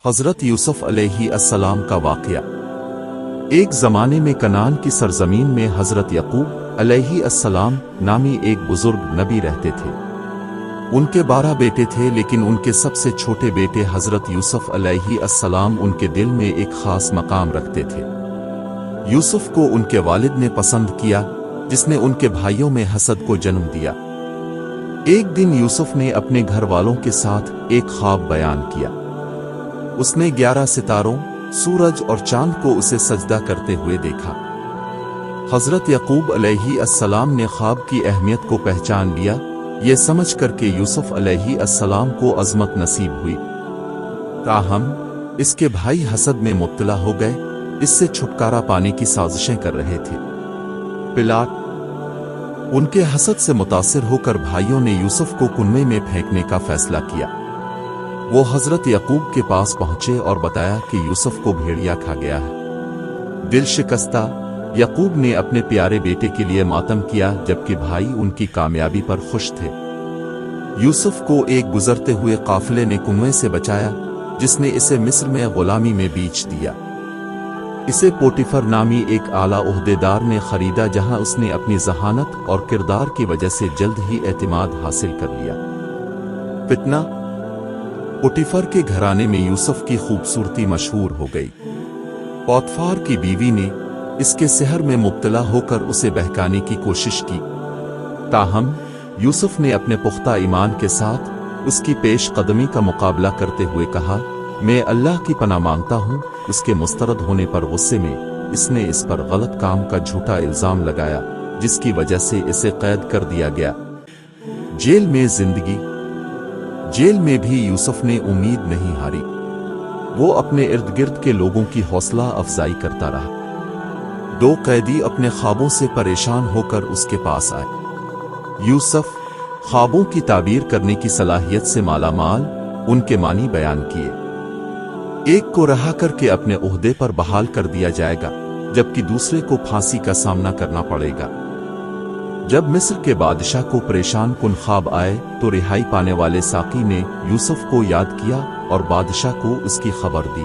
حضرت یوسف علیہ السلام کا واقعہ۔ ایک زمانے میں کنعان کی سرزمین میں حضرت یعقوب علیہ السلام نامی ایک بزرگ نبی رہتے تھے۔ ان کے 12 بیٹے تھے، لیکن ان کے سب سے چھوٹے بیٹے حضرت یوسف علیہ السلام ان کے دل میں ایک خاص مقام رکھتے تھے۔ یوسف کو ان کے والد نے پسند کیا، جس نے ان کے بھائیوں میں حسد کو جنم دیا۔ ایک دن یوسف نے اپنے گھر والوں کے ساتھ ایک خواب بیان کیا۔ اس نے 11 ستاروں، سورج اور چاند کو اسے سجدہ کرتے ہوئے دیکھا۔ حضرت یعقوب علیہ السلام نے خواب کی اہمیت کو پہچان لیا، یہ سمجھ کر کہ یوسف علیہ السلام کو عظمت نصیب ہوئی۔ تاہم اس کے بھائی حسد میں مبتلا ہو گئے، اس سے چھٹکارا پانے کی سازشیں کر رہے تھے۔ پلاٹ ان کے حسد سے متاثر ہو کر بھائیوں نے یوسف کو کنویں میں پھینکنے کا فیصلہ کیا۔ وہ حضرت یعقوب کے پاس پہنچے اور بتایا کہ یوسف کو بھیڑیا کھا گیا ہے۔ دل شکستہ یعقوب نے اپنے پیارے بیٹے کے لیے ماتم کیا، جبکہ بھائی ان کی کامیابی پر خوش تھے۔ یوسف کو ایک گزرتے ہوئے قافلے نے کنویں سے بچایا، جس نے اسے مصر میں غلامی میں بیچ دیا۔ اسے پوٹیفر نامی ایک اعلیٰ عہدیدار نے خریدا، جہاں اس نے اپنی ذہانت اور کردار کی وجہ سے جلد ہی اعتماد حاصل کر لیا۔ فتنہ پوٹیفر کے گھرانے میں یوسف کی خوبصورتی مشہور ہو گئی۔ پوٹیفر کی بیوی نے اس کے سحر میں مبتلا ہو کر اسے بہکانے کی کوشش کی، تاہم یوسف نے اپنے پختہ ایمان کے ساتھ اس کی پیش قدمی کا مقابلہ کرتے ہوئے کہا، میں اللہ کی پناہ مانگتا ہوں۔ اس کے مسترد ہونے پر غصے میں اس نے اس پر غلط کام کا جھوٹا الزام لگایا، جس کی وجہ سے اسے قید کر دیا گیا۔ جیل میں زندگی جیل میں بھی یوسف نے امید نہیں ہاری۔ وہ اپنے ارد گرد کے لوگوں کی حوصلہ افزائی کرتا رہا۔ 2 قیدی اپنے خوابوں سے پریشان ہو کر اس کے پاس آئے۔ یوسف خوابوں کی تعبیر کرنے کی صلاحیت سے مالا مال ان کے معنی بیان کیے۔ ایک کو رہا کر کے اپنے عہدے پر بحال کر دیا جائے گا، جبکہ دوسرے کو پھانسی کا سامنا کرنا پڑے گا۔ جب مصر کے بادشاہ کو پریشان کن خواب آئے تو رہائی پانے والے ساقی نے یوسف کو یاد کیا اور بادشاہ کو اس کی خبر دی۔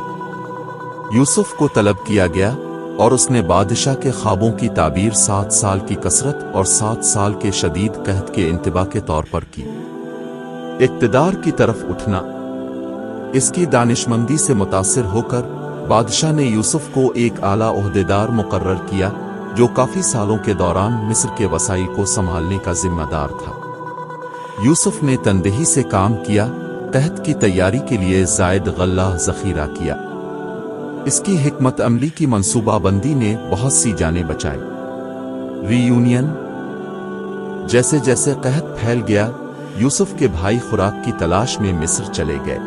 یوسف کو طلب کیا گیا اور اس نے بادشاہ کے خوابوں کی تعبیر 7 سال کی کثرت اور 7 سال کے شدید قحط کے انتباہ کے طور پر کی۔ اقتدار کی طرف اٹھنا اس کی دانشمندی سے متاثر ہو کر بادشاہ نے یوسف کو ایک اعلیٰ عہدیدار مقرر کیا، جو کافی سالوں کے دوران مصر کے وسائل کو سنبھالنے کا ذمہ دار تھا۔ یوسف نے تندہی سے کام کیا، قحط کی تیاری کے لیے زائد غلہ ذخیرہ کیا۔ اس کی حکمت عملی کی منصوبہ بندی نے بہت سی جانیں بچائی۔ ری یونین جیسے جیسے قحط پھیل گیا، یوسف کے بھائی خوراک کی تلاش میں مصر چلے گئے۔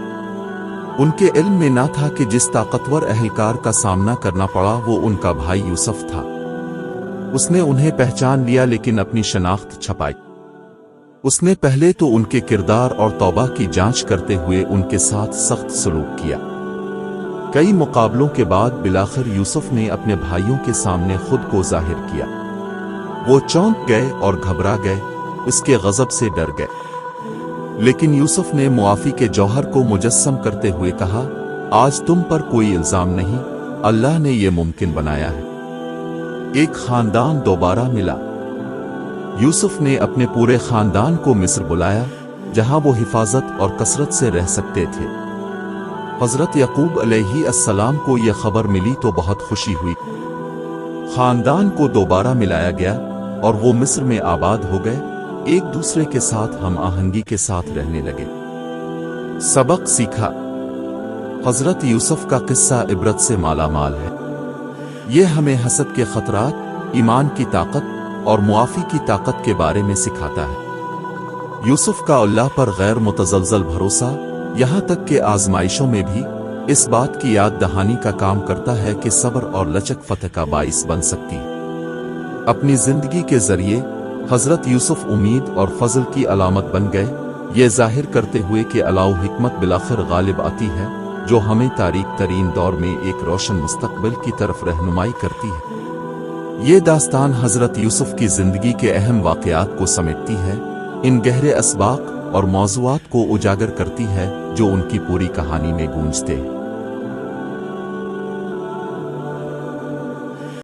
ان کے علم میں نہ تھا کہ جس طاقتور اہلکار کا سامنا کرنا پڑا وہ ان کا بھائی یوسف تھا۔ اس نے انہیں پہچان لیا، لیکن اپنی شناخت چھپائی۔ اس نے پہلے تو ان کے کردار اور توبہ کی جانچ کرتے ہوئے ان کے ساتھ سخت سلوک کیا۔ کئی مقابلوں کے بعد بالآخر یوسف نے اپنے بھائیوں کے سامنے خود کو ظاہر کیا۔ وہ چونک گئے اور گھبرا گئے، اس کے غضب سے ڈر گئے۔ لیکن یوسف نے معافی کے جوہر کو مجسم کرتے ہوئے کہا، آج تم پر کوئی الزام نہیں، اللہ نے یہ ممکن بنایا ہے۔ ایک خاندان دوبارہ ملا۔ یوسف نے اپنے پورے خاندان کو مصر بلایا، جہاں وہ حفاظت اور کثرت سے رہ سکتے تھے۔ حضرت یعقوب علیہ السلام کو یہ خبر ملی تو بہت خوشی ہوئی۔ خاندان کو دوبارہ ملایا گیا اور وہ مصر میں آباد ہو گئے، ایک دوسرے کے ساتھ ہم آہنگی کے ساتھ رہنے لگے۔ سبق سیکھا۔ حضرت یوسف کا قصہ عبرت سے مالا مال ہے۔ یہ ہمیں حسد کے خطرات، ایمان کی طاقت اور معافی کی طاقت کے بارے میں سکھاتا ہے۔ یوسف کا اللہ پر غیر متزلزل بھروسہ یہاں تک کہ آزمائشوں میں بھی اس بات کی یاد دہانی کا کام کرتا ہے کہ صبر اور لچک فتح کا باعث بن سکتی ہے۔ اپنی زندگی کے ذریعے حضرت یوسف امید اور فضل کی علامت بن گئے، یہ ظاہر کرتے ہوئے کہ اللہ حکمت بالآخر غالب آتی ہے، جو ہمیں تاریک ترین دور میں ایک روشن مستقبل کی طرف رہنمائی کرتی ہے۔ یہ داستان حضرت یوسف کی زندگی کے اہم واقعات کو سمیٹتی ہے، ان گہرے اسباق اور موضوعات کو اجاگر کرتی ہے جو ان کی پوری کہانی میں گونجتے ہیں۔